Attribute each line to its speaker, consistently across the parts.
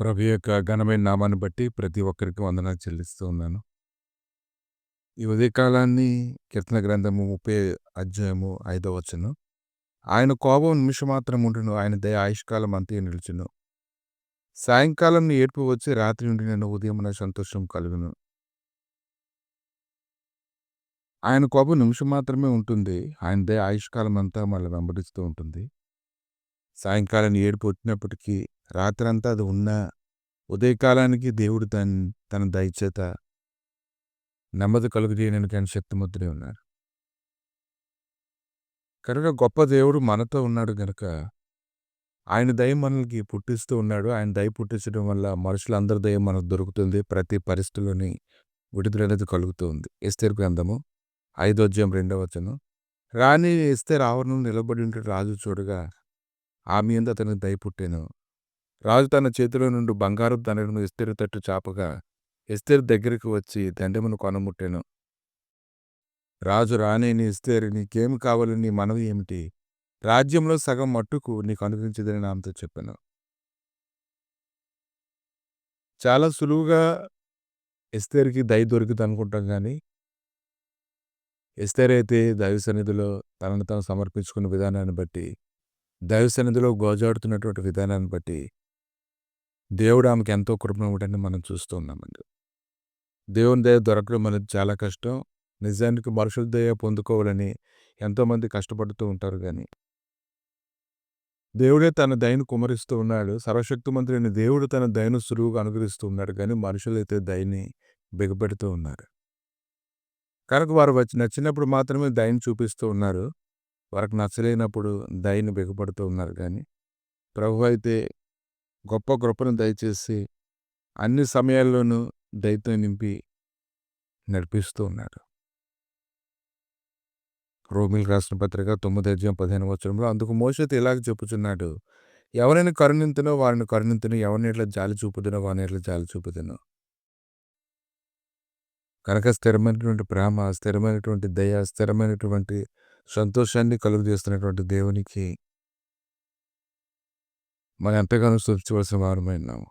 Speaker 1: ప్రభు యొక్క ఘనమైన నామాన్ని బట్టి ప్రతి ఒక్కరికి వందనాలు చెల్లిస్తూ ఉన్నాను. ఈ ఉదయకాలాన్ని కీర్తన గ్రంథము 30 అధ్యాయము 5వ వచనం. ఆయన కోపం నిమిషమాత్రం ఉండును, ఆయన దయ ఆయుష్కాలం అంతయు నిలుచును. సాయంకాలం నీ ఏడ్పు వచ్చి రాత్రి నుండి నేను ఉదయమున సంతోషం కలుగును. ఆయన కోపం నిమిషం మాత్రమే ఉంటుంది. ఆయన దయ ఆయుష్కాలం అంతా మళ్ళీ వెంబడిస్తూ ఉంటుంది. సాయంకాలం ఏడుపు వచ్చినప్పటికీ రాత్రంతా అది ఉన్నా ఉదయకాలానికి దేవుడు తన దయచేత నెమ్మది కలుగజేయడానికి ఆయన శక్తిమంతుడై ఉన్నారు. కనుక గొప్ప దేవుడు మనతో ఉన్నాడు గనుక ఆయన దయ మనల్ని పుట్టిస్తూ ఉన్నాడు. ఆయన దయ పుట్టించడం వల్ల మనుషులందరి దయ మనకు దొరుకుతుంది. ప్రతి పరిస్థితిలోని విడుదల అనేది కలుగుతూ ఉంది. ఎస్తేరు గ్రంథము 5వ అధ్యాయం 2వ వచనం. రాణి ఎస్తేరు ఆవరణం నిలబడి ఉంటే రాజు చూడగా ఆమె యందు అతనికి దయ పుట్టెను. రాజు తన చేతిలో నుండి బంగారపు దండను ఎస్తేరు తట్టు చాపగా ఎస్తేరు దగ్గరికి వచ్చి దండెమును కొనముట్టెను. రాజు రాణిని ఎస్తేరు, నీకేమి కావాలి, నీ మనవి ఏమిటి? రాజ్యంలో సగం మట్టుకు నీకు అనుగ్రహించదని ఆమెతో చెప్పాను. చాలా సులువుగా ఎస్తేరుకి దయ దొరికింది అనుకుంటాం కానీ ఎస్తేరు అయితే దైవ సన్నిధిలో తనను తాను సమర్పించుకున్న విధానాన్ని బట్టి, దైవ సన్నిధిలో గోజాడుతున్నటువంటి విధానాన్ని బట్టి దేవుడు ఆమెకు ఎంతో కృపను ఇవ్వడాన్ని మనం చూస్తూ ఉన్నామండి. దేవుని దయ దొరకడం అనేది చాలా కష్టం. నిజానికి మనుషుల దయ పొందుకోవాలని ఎంతోమంది కష్టపడుతూ ఉంటారు కానీ దేవుడే తన దయను కుమ్మరిస్తూ ఉన్నాడు. సర్వశక్తిమంతుడైన దేవుడు తన దయను సులువుగా అనుగ్రహిస్తూ ఉన్నాడు కానీ మనుషులైతే దయని బిగపెడుతూ ఉన్నారు. కనుక వారు వచ్చి నచ్చినప్పుడు మాత్రమే దయను చూపిస్తూ ఉన్నారు. వారికి నచ్చలేనప్పుడు దయని బిగపడుతూ ఉన్నారు. కానీ ప్రభు అయితే గొప్ప కృపను దయచేసి అన్ని సమయాల్లోనూ దయతో నింపి నడిపిస్తూ ఉన్నాడు. రోమీయులకు రాసిన పత్రిక 9వ అధ్యాయం 15వ వచనంలో అందుకు మోషేతో ఇలాగ చెప్పుచున్నాడు, ఎవరైనా కరుణింతునో వారిని కరుణింతును, ఎవరిని ఎట్లా జాలి చూపుదునో వారిని ఎట్లా జాలి చూపుదును. కనుక స్థిరమైనటువంటి ప్రేమ, స్థిరమైనటువంటి దయ, స్థిరమైనటువంటి సంతోషాన్ని కలుగజేస్తున్నటువంటి దేవునికి మనం ఎంతగానో స్తుతించవలసిన వారమైనాము.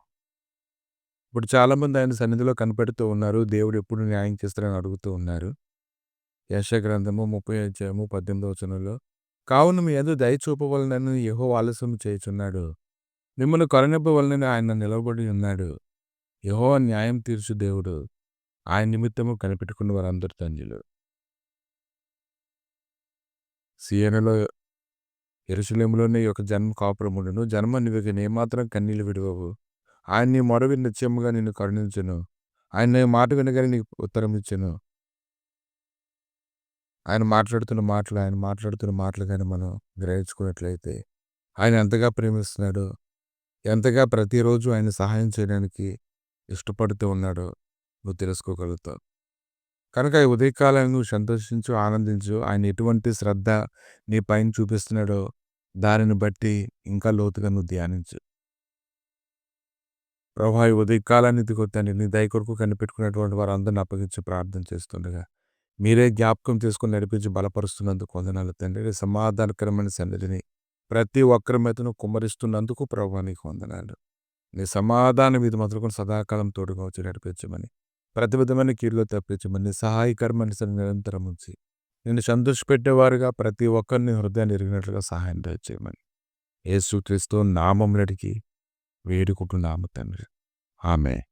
Speaker 1: ఇప్పుడు చాలామంది ఆయన సన్నిధిలో కనిపెడుతూ ఉన్నారు. దేవుడు ఎప్పుడు న్యాయం చేస్తారని అడుగుతూ ఉన్నారు. యెషయా గ్రంథము 30వ అధ్యాయము 18వ వచనంలో, కావున మీ యందు దయ చూపవలెనని యెహోవా ఆలస్యం చేయుచున్నాడు, మిమ్మల్ని కరుణింపవలెనని ఆయన నిలవబడి ఉన్నాడు. యెహోవా న్యాయం తీర్చు దేవుడు, ఆయన నిమిత్తము కనిపెట్టుకున్న వారందరూ ధన్యులు. సియోనులో యెరూషలేములోనే ఈ యొక్క జన్మ కాపురముండును. జన్మ నీవిక ఏమాత్రం కన్నీళ్లు విడువవు. ఆయన నీ మొర విని నిశ్చయముగా నిన్ను కరుణించును. ఆయన నీ మాట వినగానే నీకు ఉత్తరం ఇచ్చెను. ఆయన మాట్లాడుతున్న మాటలు కానీ మనం గ్రహించుకున్నట్లయితే ఆయన ఎంతగా ప్రేమిస్తున్నాడో, ఎంతగా ప్రతిరోజు ఆయన సహాయం చేయడానికి ఇష్టపడుతూ ఉన్నాడో నువ్వు తెలుసుకోగలుగుతావు. కనుక ఈ ఉదయకాలం నువ్వు సంతోషించు, ఆనందించు. ఆయన ఎటువంటి శ్రద్ధ నీ పైన చూపిస్తున్నాడో దానిని బట్టి ఇంకా లోతుగా నువ్వు ధ్యానించు. ప్రభువా, ఈ ఉదయకాలాన్ని ఇదిగో తండ్రి నీ దయ కొరకు కనిపెట్టుకున్నటువంటి వారందరిని అప్పగించి ప్రార్థన చేస్తుండగా మీరే జ్ఞాపకం చేసుకుని నడిపించి బలపరుస్తున్నందుకు వందనాలు తండ్రి. నీ సమాధానకరమైన సన్నిధిని ప్రతి ఒక్కరి మీదను కుమ్మరిస్తున్నందుకు ప్రభువా నీకు వందనాలు. నీ సమాధానం ఇది మొదలుకొని సదాకాలం తోడుగా వచ్చి నడిపించమని, ప్రతి విధమైన కీడులో తప్పించమని, నీ సహాయకరమైన సన్నిధి నిరంతరం ఉంచి నిన్ను సంతోషపెట్టేవారుగా ప్రతి ఒక్కరిని హృదయాన్ని ఎరిగినట్లుగా సహాయం దయచేయమని యేసుక్రీస్తు నామమున అడిగి వేడుకుంటున్నాము తండ్రి. ఆమేన్.